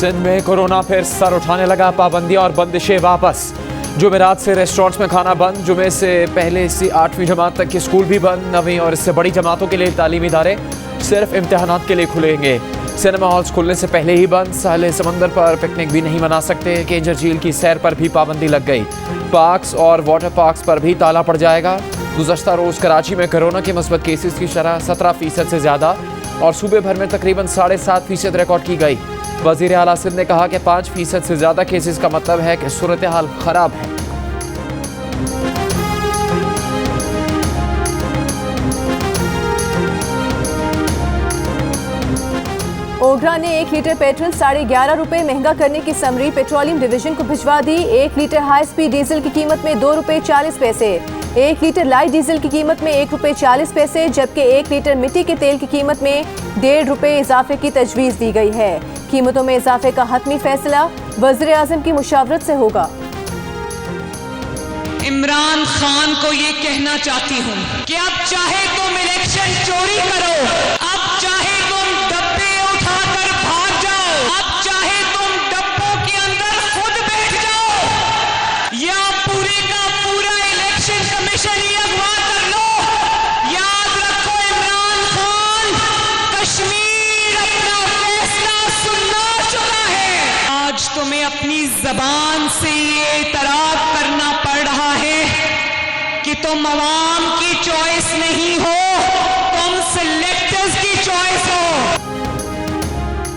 सिंध में कोरोना फिर सर उठाने लगा, पाबंदियां और बंदिशें वापस। जुमेरात से रेस्टोरेंट्स में खाना बंद, जुमे से पहले से 8वीं जमात तक के स्कूल भी बंद। 9वीं और इससे बड़ी जमातों के लिए तालीमी इदारे सिर्फ इम्तिहानात के लिए खुलेंगे। सिनेमा हॉल्स खुलने से पहले ही बंद। साहिल समंदर पर पिकनिक भी नहीं मना सकते। केंजर झील की सैर पर भी पाबंदी लग गई। पार्क्स और वाटर पार्क्स पर भी ताला पड़ जाएगा। गुज़श्ता रोज़ कराची में कोरोना के मुस्बत केसेस की शरह 17% से ज़्यादा और सूबे भर में तकरीबन 7.5% रिकॉर्ड की गई। वज़ीर आला सिंध ने कहा कि 5% से ज़्यादा केसेस का मतलब है कि सूरत हाल ख़राब है। ओगरा ने 1 लीटर पेट्रोल 11.5 रुपये महंगा करने की समरी पेट्रोलियम डिवीजन को भिजवा दी। 1 लीटर हाई स्पीड डीजल की कीमत में 2 रुपये 40 पैसे, 1 लीटर लाइट डीजल की कीमत में 1 रुपये 40 पैसे, जबकि 1 लीटर मिट्टी के तेल की कीमत में 1.5 रुपये इजाफे की तजवीज़ दी गई है। कीमतों में इजाफे का हतमी फैसला वज़ीर आज़म की मुशावरत से होगा। इमरान खान को ये कहना चाहती हूँ कि अब चाहे तुम इलेक्शन चोरी करो, अब चाहे तुम डब्बे उठाकर भाग जाओ, अब चाहे तुम डब्बों के अंदर खुद बैठ जाओ, या पूरे का पूरा इलेक्शन कमीशन ही अगवा कर लो, याद रखो इमरान खान कश्मीर अपना फैसला सुना चुका है। आज तुम्हें अपनी जबान से ये इतराफ करना पड़ रहा है कि तुम अवाम की चॉइस नहीं हो, तुम सिलेक्टर्स की चॉइस हो।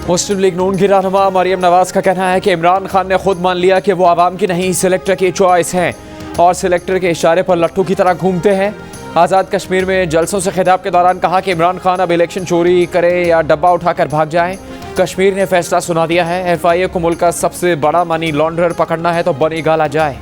मुस्लिम लीग नून की रहनुमा मरियम नवाज का कहना है कि इमरान खान ने खुद मान लिया कि वो आवाम की नहीं सिलेक्टर की चॉइस हैं और सिलेक्टर के इशारे पर लट्टू की तरह घूमते हैं। आज़ाद कश्मीर में जलसों से खिताब के दौरान कहा कि इमरान खान अब इलेक्शन चोरी करें या डब्बा उठाकर भाग जाएं। कश्मीर ने फैसला सुना दिया है। FIA को मुल्क का सबसे बड़ा मनी लॉन्ड्रर पकड़ना है तो बनी गाला जाए।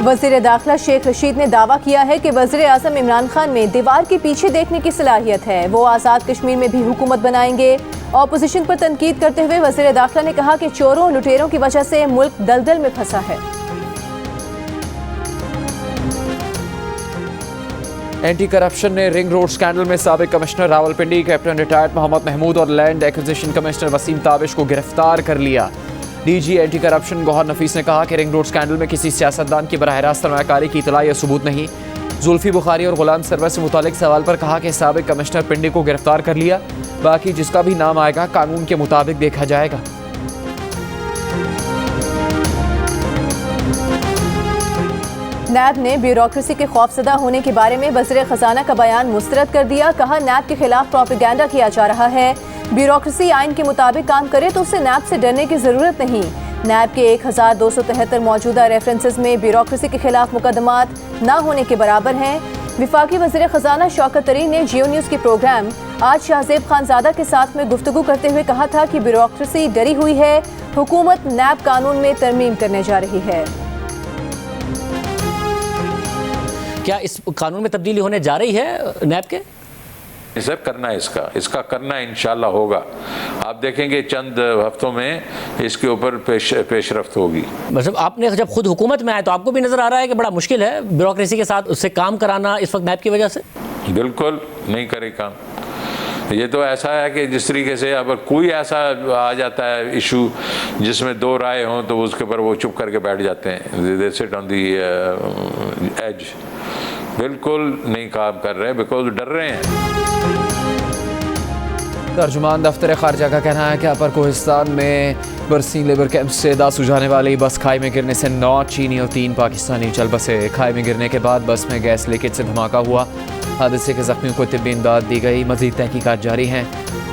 वज़ीर दाखिला शेख रशीद ने दावा किया है कि वज़ीर आज़म इमरान खान में दीवार के पीछे देखने की सलाहियत है। वो आज़ाद कश्मीर में भी हुकूमत बनाएंगे। ऑपोजिशन पर तनकीद करते हुए वज़ीर दाखिला ने कहा कि चोरों लुटेरों की वजह से मुल्क दलदल में फंसा है। एंटी करप्शन ने रिंग रोड स्कैंडल में साबिक commissioner Rawalpindi, captain retired Mohammad Mahmood और land acquisition commissioner Waseem Tabish को गिरफ्तार कर लिया। DG anti corruption Gohar Nafees ने कहा कि रिंग रोड स्कैंडल में किसी सियासतदान की बराह रास्त सरमायाकारी की इतला या सबूत नहीं। जुल्फी बुखारी और गुलाम सरवर से मुतालिक सवाल पर कहा कि साबिक कमिश्नर पिंडी को गिरफ्तार कर लिया, बाकी जिसका भी नाम आएगा कानून के मुताबिक देखा जाएगा। नैब ने ब्यूरोक्रेसी के खौफजदा होने के बारे में वज़ीर ख़जाना का बयान मुस्तरद कर दिया। कहा नैब के खिलाफ प्रोपेगेंडा किया जा रहा है। ब्यूरोक्रेसी आइन के मुताबिक काम करे तो उसे नैब से डरने की ज़रूरत नहीं। नैब के 1273 मौजूदा रेफरेंसेस में ब्यूरोक्रेसी के खिलाफ मुकदमात ना होने के बराबर हैं। विफाकी वज़ीर ख़जाना शौकत तरीन ने जियो न्यूज़ के प्रोग्राम आज शाहजेब खानजादा के साथ में गुफ्तगू करते हुए कहा था कि ब्यूरोक्रेसी डरी हुई है, हुकूमत नैब कानून में तरमीम करने जा रही है। क्या इस कानून में तब्दीली होने जा रही है नैब के? सर करना है, इसका करना इंशाल्लाह होगा। आप देखेंगे चंद हफ्तों में इसके ऊपर पेशरफ्त होगी। मतलब आपने जब खुद हुकूमत में आए तो आपको भी नज़र आ रहा है कि बड़ा मुश्किल है ब्यूरोक्रेसी के साथ उससे काम कराना इस वक्त नैब की वजह से? बिल्कुल नहीं करे काम। ये तो ऐसा है कि जिस तरीके से अगर कोई ऐसा आ जाता है इशू जिसमें दो राय हों तो उसके ऊपर वो चुप करके बैठ जाते हैं, they sit on the edge. बिल्कुल नहीं काम कर रहे बिकॉज डर रहे हैं। तर्जुमान दफ्तर खारजा का कहना है कि अपर कोहिस्तान में बरसीन लेबर कैंप से दा सुझाने वाली बस खाई में गिरने से 9 चीनी और 3 पाकिस्तानी चल बसे। खाई में गिरने के बाद बस में गैस लीकेज से धमाका हुआ। हादसे के जख्मियों को तिब्बी इमदाद दी गई। मजीद तहकीकात जारी हैं।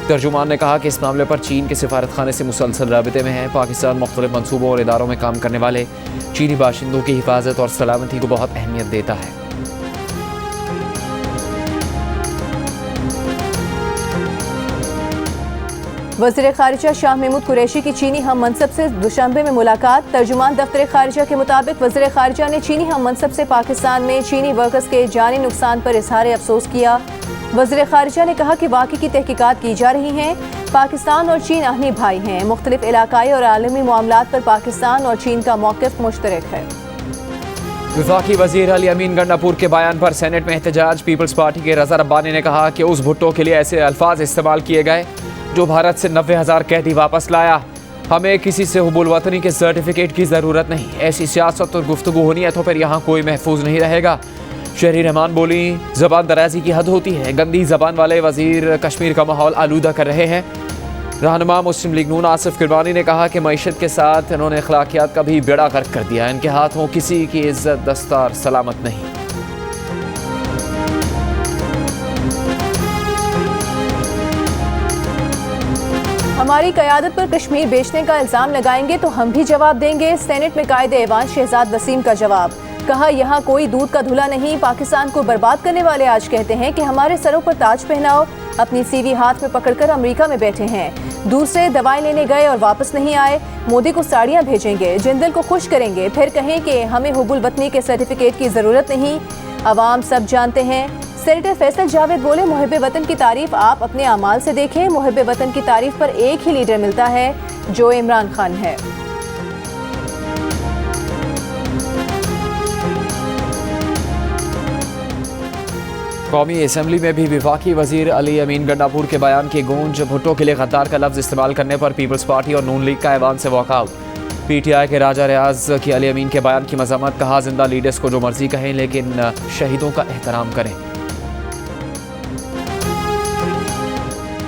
तर्जुमान ने कहा कि इस मामले पर चीन के सिफारत खाने से मुसलसल राबिते में है। पाकिस्तान मुख्तलिफ मनसूबों और इदारों में काम करने वाले चीनी बाशिंदों की हिफाजत और सलामती को बहुत अहमियत देता है। वज़ीर ख़ारिजा शाह महमूद कुरैशी की चीनी हम मनसब से दुशंबे में मुलाकात। तर्जुमान दफ्तर ख़ारिजा के मुताबिक वज़ीर ख़ारिजा ने चीनी हम मनसब से पाकिस्तान में चीनी वर्कर्स के जानी नुकसान पर इजहार अफसोस किया। वज़ीर ख़ारिजा ने कहा कि वाक़ई की तहकीकात की जा रही हैं। पाकिस्तान और चीन आहनी भाई हैं। मुख्तलिफ इलाकाई और आलमी मामलात पर पाकिस्तान और चीन का मौक़िफ़ मुश्तरक है। वफाकी वजीर अली अमीन गंडापुर के बयान पर सेनेट में एहतजाज। पीपल्स पार्टी के रजा रब्बानी ने कहा कि उस भुट्टो के लिए ऐसे अल्फाज इस्तेमाल किए गए जो भारत से 90,000 कैदी वापस लाया। हमें किसी से हुबुल वतनी के सर्टिफिकेट की ज़रूरत नहीं। ऐसी सियासत और गुफ्तगू होनी है तो फिर यहाँ कोई महफूज नहीं रहेगा। शहरी रहमान बोली, ज़बान दराजी की हद होती है। गंदी ज़बान वाले वजीर कश्मीर का माहौल आलूदा कर रहे हैं। रहनुमा मुस्लिम लीग नून आसिफ किरमानी ने कहा कि मईशत के साथ इन्होंने अखलाकियात का भी बेड़ा गर्क कर दिया। इनके हाथों किसी की इज्जत दस्तार सलामत नहीं। हमारी क़यादत पर कश्मीर बेचने का इल्ज़ाम लगाएंगे तो हम भी जवाब देंगे। सेनेट में कायदे ऐवान शहजाद वसीम का जवाब। कहा, यहाँ कोई दूध का धुला नहीं। पाकिस्तान को बर्बाद करने वाले आज कहते हैं कि हमारे सरों पर ताज पहनाओ। अपनी सीवी हाथ में पकड़कर अमेरिका में बैठे हैं। दूसरे दवाएं लेने गए और वापस नहीं आए। मोदी को साड़ियां भेजेंगे, जिंदल को खुश करेंगे, फिर कहें कि हमें हुबुल वतनी के सर्टिफिकेट की ज़रूरत नहीं। अवाम सब जानते हैं। सेनेटर फैसल जावेद बोले, मुहिब वतन की तारीफ आप अपने अमाल से देखें। मुहिब वतन की तारीफ पर एक ही लीडर मिलता है जो इमरान खान है। कौमी असम्बली में भी वफाकी वजीर अली अमीन गंडापुर के बयान की गूंज। भुट्टो के लिए गद्दार का लफ्ज़ इस्तेमाल करने पर पीपल्स पार्टी और नून लीग का ऐवान से वॉकआउट। PTI के राजा रियाज की अली अमीन के बयान की मजम्मत। कहा, जिंदा लीडर्स को जो मर्जी कहें लेकिन शहीदों का एहतराम करें।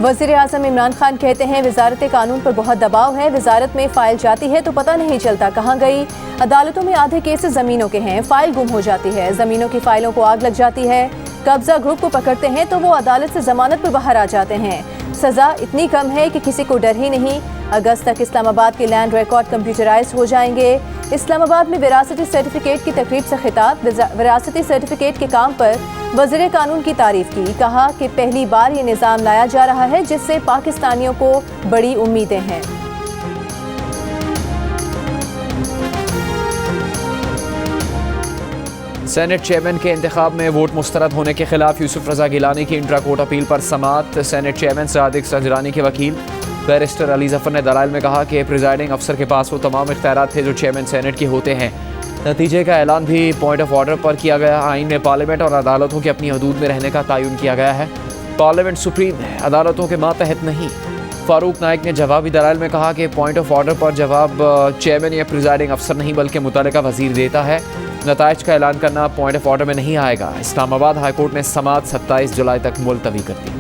वज़ीर आज़म इमरान खान कहते हैं, वजारत कानून पर बहुत दबाव है। वजारत में फ़ाइल जाती है तो पता नहीं चलता कहाँ गई। अदालतों में आधे केसेस ज़मीनों के हैं, फ़ाइल गुम हो जाती है। ज़मीनों की फ़ाइलों को आग लग जाती है। कब्जा ग्रुप को पकड़ते हैं तो वो अदालत से जमानत पर बाहर आ जाते हैं। सज़ा इतनी कम है कि किसी को डर ही नहीं। अगस्त तक इस्लामाबाद के लैंड रिकॉर्ड कंप्यूटराइज हो जाएंगे। इस्लामाबाद में विरासती सर्टिफिकेट की तकरीब से खिताब। विरासती सर्टिफिकेट के काम पर वज़ीर कानून की तारीफ की। कहा कि पहली बार ये निज़ाम लाया जा रहा है जिससे पाकिस्तानियों को बड़ी उम्मीदें हैं। सेनेट चेयरमैन के इंतखाब में वोट मुस्तरद होने के खिलाफ यूसुफ रजा गिलानी की इंट्रा कोर्ट अपील पर समात। सेनेट चेयरमैन सादिक संजरानी के वकील बैरिस्टर अली जफर ने दलाइल में कहा कि प्रिजाइडिंग अफसर के पास वो तमाम इख्तियारात थे जो चेयरमैन सेनेट के होते हैं। नतीजे का ऐलान भी पॉइंट ऑफ ऑर्डर पर किया गया। आइन में पार्लियामेंट और अदालतों की अपनी हदूद में रहने का तयन किया गया है। पार्लियामेंट सुप्रीम है, अदालतों के मातहत नहीं। फारूक नाइक ने जवाबी दलाइल में कहा कि पॉइंट ऑफ ऑर्डर पर जवाब चेयरमैन या प्रिजाइडिंग अफसर नहीं बल्कि मुतल्लिका वजीर देता है। नताइज का ऐलान करना पॉइंट ऑफ ऑर्डर में नहीं आएगा। इस्लामाबाद हाईकोर्ट ने समात 27 जुलाई तक मुलतवी कर दी।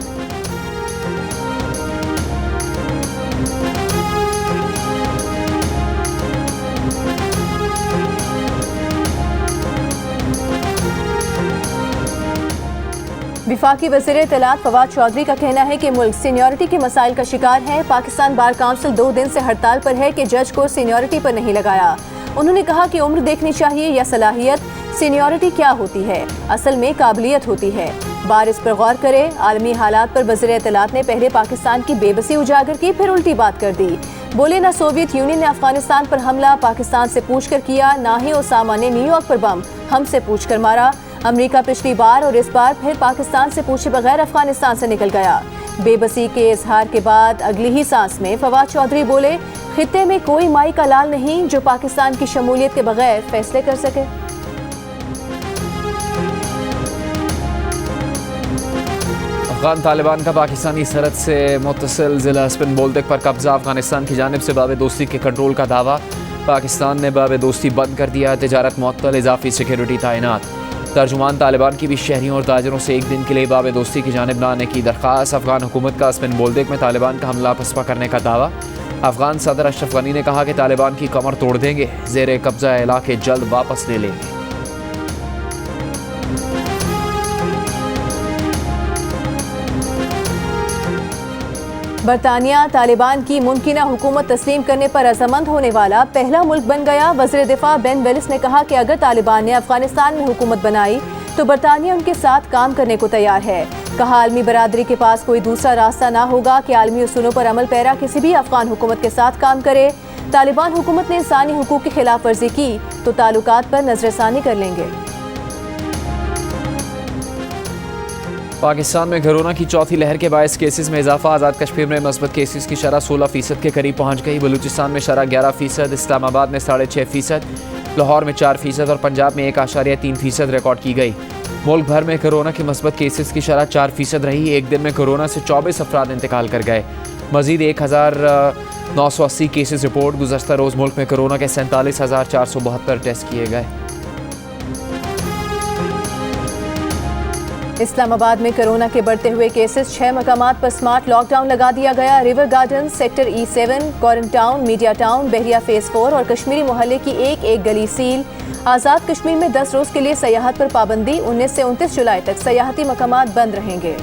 विफाकी वज़ीर इत्तलात फवाद चौधरी का कहना है कि मुल्क सीनियरिटी के मसाइल का शिकार है। पाकिस्तान बार काउंसिल 2 दिन से हड़ताल पर है कि जज को सीनियरिटी पर नहीं लगाया। उन्होंने कहा कि उम्र देखनी चाहिए या सलाहियत। सीनियरिटी क्या होती है? असल में काबिलियत होती है। बार इस पर गौर करे। आलमी हालात पर वज़ीर इत्तलात ने पहले पाकिस्तान की बेबसी उजागर की, फिर उल्टी बात कर दी। बोले, ना सोवियत यूनियन ने अफगानिस्तान पर हमला पाकिस्तान से पूछ कर किया, ना ही ओसामा ने न्यूयॉर्क पर बम हमसे पूछ कर मारा। अमेरिका पिछली बार और इस बार फिर पाकिस्तान से पूछे बगैर अफगानिस्तान से निकल गया। बेबसी के इजहार के बाद अगली ही सांस में फवाद चौधरी बोले, खित्ते में कोई माई का लाल नहीं जो पाकिस्तान की शमूलियत के बगैर फैसले कर सके। अफगान तालिबान का पाकिस्तानी सरहद से मुत्तसिल ज़िला स्पिन बोल्दक पर कब्जा। अफगानिस्तान की जानिब से बाब दोस्ती के कंट्रोल का दावा। पाकिस्तान ने बाब दोस्ती बंद कर दिया। तिजारत मुअत्तल, इजाफी सिक्योरिटी तैनात। तर्जुमान तालिबान की भी शहरियों और ताजरों से एक दिन के लिए बाब दोस्ती की जानिब न आने की दरख्वास्त। अफगान हुकूमत का स्पिन बोल्दक में तालिबान का हमला पसपा करने का दावा। अफगान सदर अशरफ गनी ने कहा कि तालिबान की कमर तोड़ देंगे, ज़ेर कब्जा इलाके जल्द वापस ले लेंगे। बरतानिया तालिबान की मुमकिना हुकूमत तस्लीम करने पर रजामंद होने वाला पहला मुल्क बन गया। वज़ीर दिफा बेन वेलिस ने कहा कि अगर तालिबान ने अफगानिस्तान में हुकूमत बनाई तो बरतानिया उनके साथ काम करने को तैयार है। कहा, आलमी बरादरी के पास कोई दूसरा रास्ता ना होगा कि आलमी उसूलों पर अमल पैरा किसी भी अफगान हुकूमत के साथ काम करे। तालिबान हुकूमत ने इंसानी हुकूक की खिलाफ वर्जी की तो ताल्लुकात पर नजरसानी कर लेंगे। पाकिस्तान में कोरोना की चौथी लहर के बायस केसेस में इजाफा। आज़ाद कश्मीर में मस्बत केसेस की शरह 16% के करीब पहुँच गई। बलूचिस्तान में शरह 11%, इस्लामाबाद में 6.5%, लाहौर में 4% और पंजाब में 1.3% रिकॉर्ड की गई। मुल्क भर में कोरोना के मस्बत केसेस की शरह 4% रही। एक दिन में कोरोना से 24 अफराद इंतकाल कर गए। मजीद 1980 केसेस रिपोर्ट। गुज़श्ता रोज़ मुल्क में कोरोना के 47,472 टेस्ट किए गए। इस्लामाबाद में कोरोना के बढ़ते हुए केसेस। 6 मकामात पर स्मार्ट लॉकडाउन लगा दिया गया। River Garden, sector E7, Koral Town, Media Town, Bahria phase 4 और कश्मीरी मोहल्ले की एक गली सील। आज़ाद कश्मीर में 10 रोज़ के लिए सयाहत पर पाबंदी। 19 से 29 जुलाई तक सयाहती मकामात बंद रहेंगे।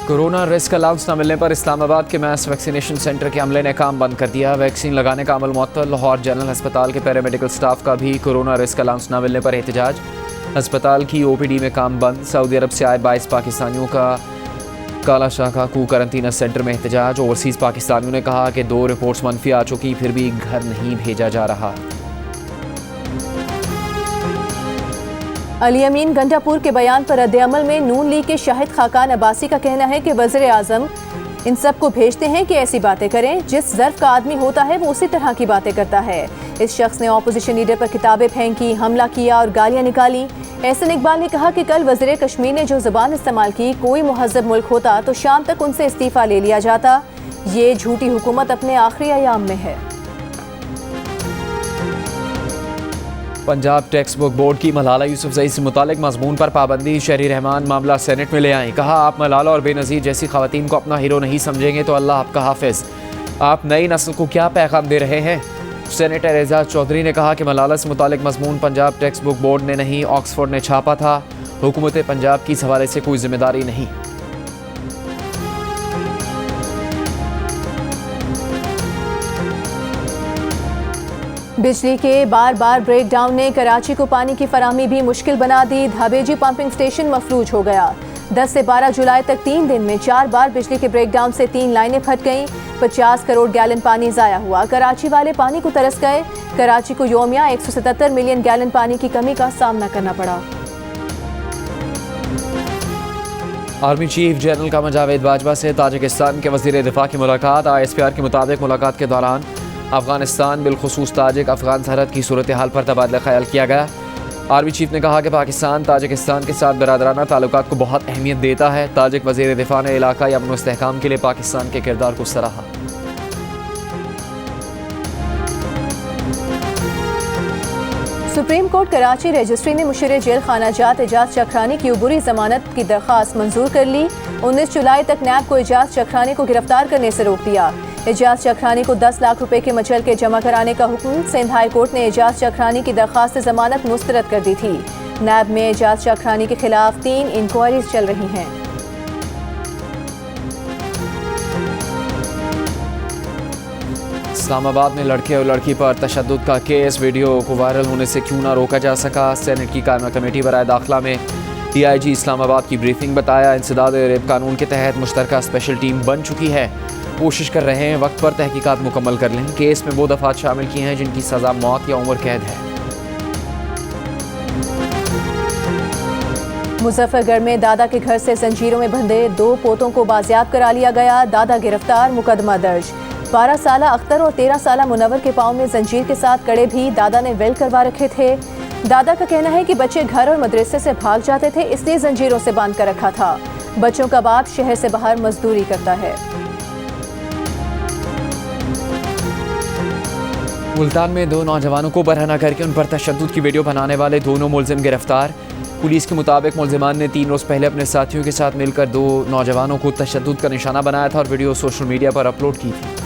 कोरोना रिस्क अलाउंस न मिलने पर इस्लामाबाद के मैस वैक्सीनेशन सेंटर के अमले ने काम बंद कर दिया। वैक्सीन लगाने का अमल मुअत्तल। लाहौर जनरल अस्पताल के पैरामेडिकल स्टाफ का भी कोरोना रिस्क अलाउंस न मिलने पर एहतजाज। अस्पताल की OPD में काम बंद। सऊदी अरब से आए 22 पाकिस्तानियों का काला शाखा कू करंतना सेंटर में एहतजाज। ओवरसीज़ पाकिस्तानियों ने कहा कि 2 रिपोर्ट्स मनफी आ चुकी, फिर भी घर नहीं भेजा जा रहा। अली अमीन गंडापुर के बयान पर रद्द-ए-अमल में नून लीग के शाहिद खाकान अब्बासी का कहना है कि वज़ीर आज़म इन सब को भेजते हैं कि ऐसी बातें करें। जिस ज़र्फ का आदमी होता है वो उसी तरह की बातें करता है। इस शख्स ने ऑपोजिशन लीडर पर किताबें फेंकी, हमला किया और गालियां निकाली। एहसन इकबाल ने कहा कि कल वज़ीर कश्मीर ने जो ज़बान इस्तेमाल की, कोई मुहज़्ज़ब मुल्क होता तो शाम तक उनसे इस्तीफ़ा ले लिया जाता। ये झूठी हुकूमत अपने आखिरी अयाम में है। पंजाब टेक्स्ट बुक बोर्ड की मलाला यूसुफजई से मुतालिक मजमून पर पाबंदी। शहरी रहमान मामला सेनेट में ले आए। कहा, आप मलाला और बेनज़ीर जैसी ख़वातीन को अपना हीरो नहीं समझेंगे तो अल्लाह आपका हाफिज़। आप नई नस्ल को क्या पैगाम दे रहे हैं? सेनेटर एजाज चौधरी ने कहा कि मलाला से मुतालिक मजमून पंजाब टेक्स्ट बुक बोर्ड ने नहीं, ऑक्सफोर्ड ने छापा था। हुकूमत पंजाब की इस हवाले से कोई जिम्मेदारी नहीं। बिजली के बार बार ब्रेकडाउन ने कराची को पानी की फराहमी भी मुश्किल बना दी। धाबेजी पंपिंग स्टेशन मफलूज हो गया। 10 से 12 जुलाई तक 3 दिन में 4 बार बिजली के ब्रेकडाउन से 3 लाइनें फट गईं। 50 करोड़ गैलन पानी ज़ाया हुआ। कराची वाले पानी को तरस गए। कराची को योमिया 177 मिलियन गैलन पानी की कमी का सामना करना पड़ा। Army chief general Qamar Javed Bajwa से ताजिकिस्तान के वज़ीर दिफा की मुलाकात। ISPR के मुताबिक मुलाकात के दौरान अफगानिस्तान बिलखुसूस ताजिक अफगान सरहद की सूरत हाल पर तबादला ख्याल किया गया। आर्मी चीफ ने कहा कि पाकिस्तान ताजिकिस्तान के साथ बरादराना ताल्लुकात को बहुत अहमियत देता है। ताजिक वज़ीर दिफा ने इलाक़ाई अमन व इस्तेहकाम के लिए पाकिस्तान के किरदार को सराहा। सुप्रीम कोर्ट कराची रजिस्ट्री ने मुशीर जेल खाना जात एजाज चक्रानी की उबूरी जमानत की दरख्वास्त मंजूर कर ली। 19 जुलाई तक नैब को एजाज चक्रानी को गिरफ्तार करने से रोक दिया। एजाज चक्रानी को 10 लाख रुपए के मचल के जमा कराने का हुक्म। सिंध हाई कोर्ट ने एजाज चक्रानी की दरख्वास्त जमानत मुस्तरद कर दी थी। नैब में एजाज चक्रानी के खिलाफ 3 इंक्वायरीज चल रही हैं। इस्लामाबाद में लड़के और लड़की पर तशद्दुद का केस। वीडियो को वायरल होने से क्यों ना रोका जा सका। सेनेट की कायमा कमेटी बराए दाखिला में DIG इस्लामाबाद की ब्रीफिंग बताया। इंसदाद रेप कानून के तहत मुश्तरका स्पेशल टीम बन चुकी है। कोशिश कर रहे हैं वक्त पर तहकीकात मुकम्मल कर लें। केस में वो दफात शामिल किए हैं जिनकी सज़ा मौत या उम्र कैद है। मुजफ्फरगढ़ में दादा के घर से जंजीरों में बंधे 2 पोतों को बाजियाब करा लिया गया। दादा गिरफ्तार, मुकदमा दर्ज। 12 साला अख्तर और 13 साला मुनव्वर के पाँव में जंजीर के साथ कड़े भी दादा ने वेल्ड करवा रखे थे। दादा का कहना है कि बच्चे घर और मदरसे से भाग जाते थे, इसलिए जंजीरों से बांध कर रखा था। बच्चों का बाप शहर से बाहर मजदूरी करता है। मुल्तान में 2 नौजवानों को बरहना करके उन पर तशद्दुद की वीडियो बनाने वाले दोनों मुलजिम गिरफ्तार। पुलिस के मुताबिक मुलजिमान ने 3 रोज़ पहले अपने साथियों के साथ मिलकर 2 नौजवानों को तशद्दुद का निशाना बनाया था और वीडियो सोशल मीडिया पर अपलोड की थी।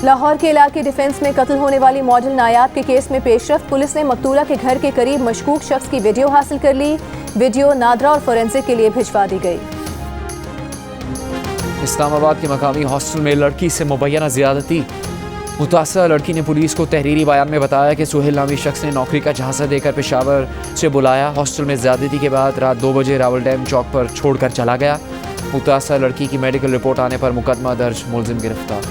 लाहौर के इलाके डिफेंस में कत्ल होने वाली मॉडल नायाब के केस में पेशरफ। पुलिस ने मकतूला के घर के करीब मशकूक शख्स की वीडियो हासिल कर ली। वीडियो नादरा और फोरेंसिक के लिए भिजवा दी गई। इस्लामाबाद के मकामी हॉस्टल में लड़की से मुबैना ज़्यादती। मुतासरा लड़की ने पुलिस को तहरीरी बयान में बताया कि सुहेल नामी शख्स ने नौकरी का झांसा देकर पेशावर से बुलाया। हॉस्टल में ज़्यादती के बाद रात 2 बजे रावल डैम चौक पर छोड़कर चला गया। मुतासरा लड़की की मेडिकल रिपोर्ट आने पर मुकदमा दर्ज, मुलजिम गिरफ्तार।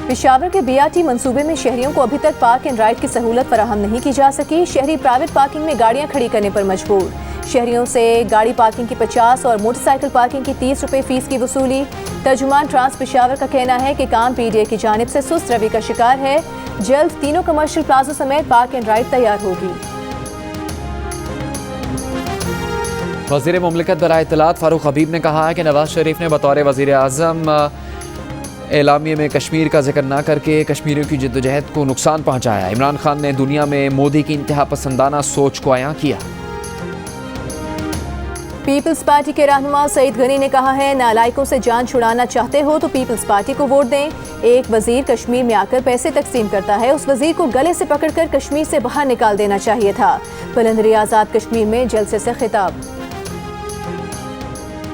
पेशावर के बीआरटी मंसूबे में शहरियों को अभी तक पार्क एंड राइड की सहूलत फराहम नहीं की जा सकी। शहरी प्राइवेट पार्किंग में गाड़ियां खड़ी करने पर मजबूर। शहरियों से गाड़ी पार्किंग की 50 और मोटरसाइकिल पार्किंग की 30 रुपए फीस की वसूली। तर्जुमान ट्रांस पेशावर का कहना है कि काम पीडीए की जानिब से सुस्त रवि का शिकार है। जल्द तीनों कमर्शियल प्लाजो समेत पार्क एंड राइड तैयार होगी। वज़ीर मुमलिकत बराए इत्तलात फारूक हबीब ने कहा है कि नवाज शरीफ ने बतौर वज़ीर आज़म एलामिया में कश्मीर का जिक्र न करके कश्मीरियों की जद्दोजहद को नुकसान पहुँचाया। इमरान खान ने दुनिया में मोदी की इंतहा पसंदाना सोच को अयां किया। पीपल्स पार्टी के रहनुमा सईद गनी ने कहा है, नालायकों से जान छुड़ाना चाहते हो तो पीपल्स पार्टी को वोट दें। एक वजीर कश्मीर में आकर पैसे तकसीम करता है, उस वजीर को गले से पकड़कर कश्मीर से बाहर निकाल देना चाहिए था। बुलंदरी आज़ाद कश्मीर में जलसे से खिताब।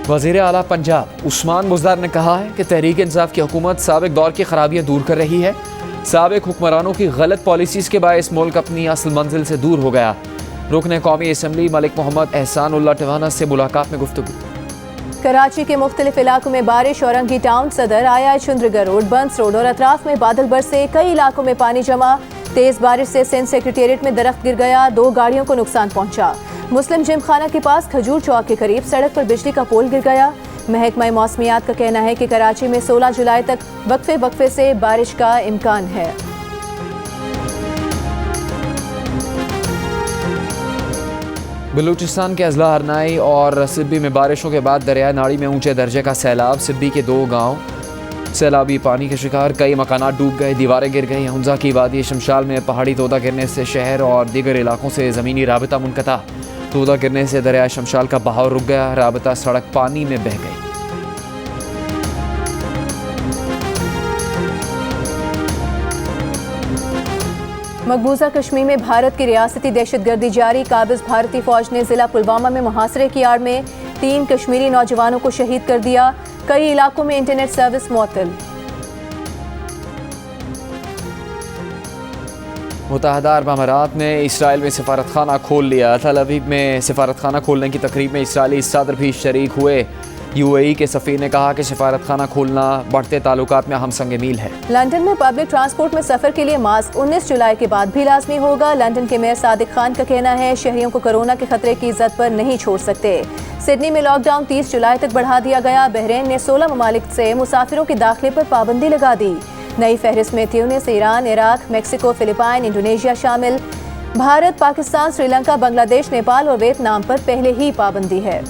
वज़ीर आला पंजाब उस्मान बुज़दार ने कहा है कि तहरीक इंसाफ की हुकूमत साबिक दौर की खराबियाँ दूर कर रही है। साबिक हुक्मरानों की गलत पॉलिसीज़ के बायस मुल्क अपनी असल मंजिल से दूर हो गया। रुकने कौमी असम्बली मलिक मोहम्मद एहसान उल्लाह टिवाना से मुलाकात में गुफ्तगू। कराची के मुख्तलिफ इलाकों में बारिश। औरंगी टाउन, सदर, आया, चुंद्रगढ़ रोड, बंस रोड और अतराफ में बादल बरसे। कई इलाकों में पानी जमा। तेज बारिश से सिंध सेक्रेटेरिएट में दरख्त गिर गया, 2 गाड़ियों को नुकसान पहुंचा। मुस्लिम जिम खाना के पास खजूर चौक के करीब सड़क पर बिजली का पोल गिर गया। महकमा मौसमियात का कहना है कि कराची में 16 जुलाई तक वक्फे से बारिश का इम्कान है। बलूचिस्तान के अजला हरनाई और सिब्बी में बारिशों के बाद दरिया नाड़ी में ऊंचे दर्जे का सैलाब। सिब्बी के 2 गांव सैलाबी पानी के शिकार, कई मकानात डूब गए, दीवारें गिर गई। हुंजा की वादी शमशाल में पहाड़ी तोदा गिरने से शहर और दीगर इलाकों से ज़मीनी राबता मुनक़ता। तोदा गिरने से दरिया शमशाल का बहाव रुक गया, राबता सड़क पानी में बह गई। मकबूजा कश्मीर में भारत की रियासती दहशतगर्दी जारी। काबिज भारतीय फौज ने जिला पुलवामा में मुहासरे की आड़ में 3 कश्मीरी नौजवानों को शहीद कर दिया। कई इलाकों में इंटरनेट सर्विस मुअत्तल। मुत्तहदा अरब अमारात ने इसराइल में सिफारतखाना खोल लिया। तल अवीव में सिफारतखाना खोलने की तकरीब में इसराइली सदर भी शरीक हुए। यूएई के सफ़ीर ने कहा कि सिफारतखाना खोलना बढ़ते ताल्लुकात में अहम संग मील है। लंदन में पब्लिक ट्रांसपोर्ट में सफर के लिए मास्क 19 जुलाई के बाद भी लाजमी होगा। लंदन के मेयर सादिक खान का कहना है, शहरियों को कोरोना के खतरे की इज्जत पर नहीं छोड़ सकते। सिडनी में लॉकडाउन 30 जुलाई तक बढ़ा दिया गया। बहरीन ने 16 ममालिक से मुसाफिरों के दाखिले पर पाबंदी लगा दी। नई फहरिस्त में Tunis, Iran, Iraq, Mexico, Philippine, Indonesia शामिल। भारत, पाकिस्तान, श्रीलंका, बांग्लादेश, नेपाल और वियतनाम पर पहले ही पाबंदी है।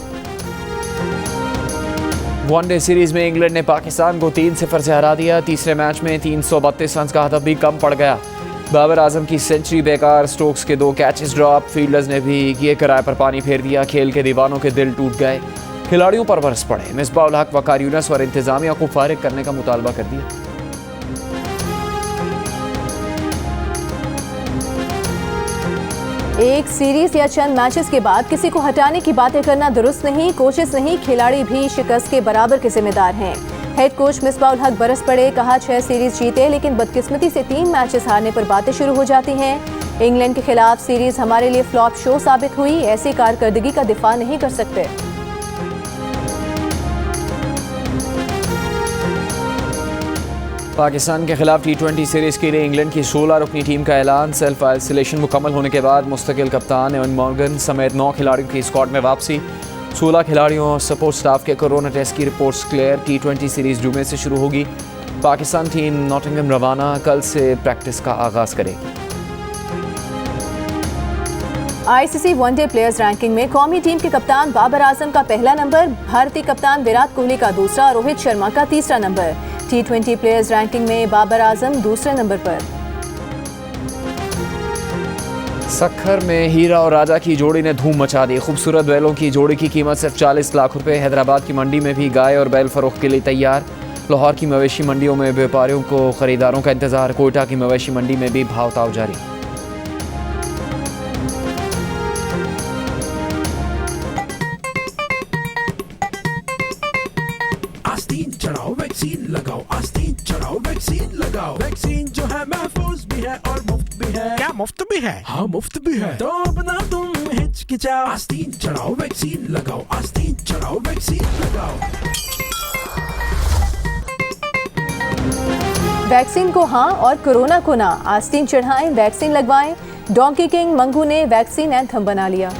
वनडे सीरीज में इंग्लैंड ने पाकिस्तान को 3-0 से हरा दिया। तीसरे मैच में 332 रन का हदफ भी कम पड़ गया। बाबर आजम की सेंचुरी बेकार, स्टोक्स के 2 कैचेस ड्रॉप। फील्डर्स ने भी किए किराए पर पानी फेर दिया। खेल के दीवानों के दिल टूट गए, खिलाड़ियों पर बरस पड़े। मिसबाह उल हक, वकार यूनुस और इंतजामिया को फारिग करने का मुतालबा कर दिया। एक सीरीज या चंद मैचेस के बाद किसी को हटाने की बातें करना दुरुस्त नहीं। कोचेस नहीं, खिलाड़ी भी शिकस्त के बराबर के जिम्मेदार हैं। हेड कोच मिसबाह उल हक बरस पड़े, कहा 6 सीरीज जीते लेकिन बदकिस्मती से 3 मैचेस हारने पर बातें शुरू हो जाती हैं। इंग्लैंड के खिलाफ सीरीज हमारे लिए फ्लॉप शो साबित हुई। ऐसी कारकर्दगी का दिफा नहीं कर सकते। पाकिस्तान के खिलाफ T20 सीरीज के लिए इंग्लैंड की 16 रुकनी टीम का ऐलान। सेल्फ आइसोलेशन मुकम्मल होने के बाद मुस्तकिल कप्तान एवन मॉर्गन समेत 9 खिलाड़ियों की स्क्वाड में वापसी। 16 खिलाड़ियों और सपोर्ट स्टाफ के कोरोना टेस्ट की रिपोर्ट्स क्लियर। T20 सीरीज जुमे से शुरू होगी। पाकिस्तान टीम नॉटिंघम रवाना, कल से प्रैक्टिस का आगाज करेगी। आईसीसी वनडे प्लेयर्स रैंकिंग में कौमी टीम के कप्तान बाबर आजम का पहला नंबर, भारतीय कप्तान विराट कोहली का दूसरा, रोहित शर्मा का तीसरा नंबर। T20 प्लेयर्स रैंकिंग में बाबर आजम दूसरे नंबर पर। सखर में हीरा और राजा की जोड़ी ने धूम मचा दी। खूबसूरत बैलों की जोड़ी की कीमत सिर्फ 40 लाख रुपए। हैदराबाद की मंडी में भी गाय और बैल फरोख्त के लिए तैयार। लाहौर की मवेशी मंडियों में व्यापारियों को खरीदारों का इंतजार। कोयटा की मवेशी मंडी में भी भाव ताव जारी। आस्तीन चढ़ाओ वैक्सीन लगाओ, आस्तीन चढ़ाओ वैक्सीन लगाओ। वैक्सीन जो है महफूज भी है और मुफ्त भी है। क्या मुफ्त भी है? हाँ मुफ्त भी है। तो अपना तुम हिचकिचाओ, आस्तीन चढ़ाओ वैक्सीन लगाओ, आस्तीन चढ़ाओ वैक्सीन लगाओ। वैक्सीन को हाँ और कोरोना को ना, आस्तीन चढ़ाएं, वैक्सीन लगवाएं। डोंकी किंग मंगू ने वैक्सीन एंथम बना लिया।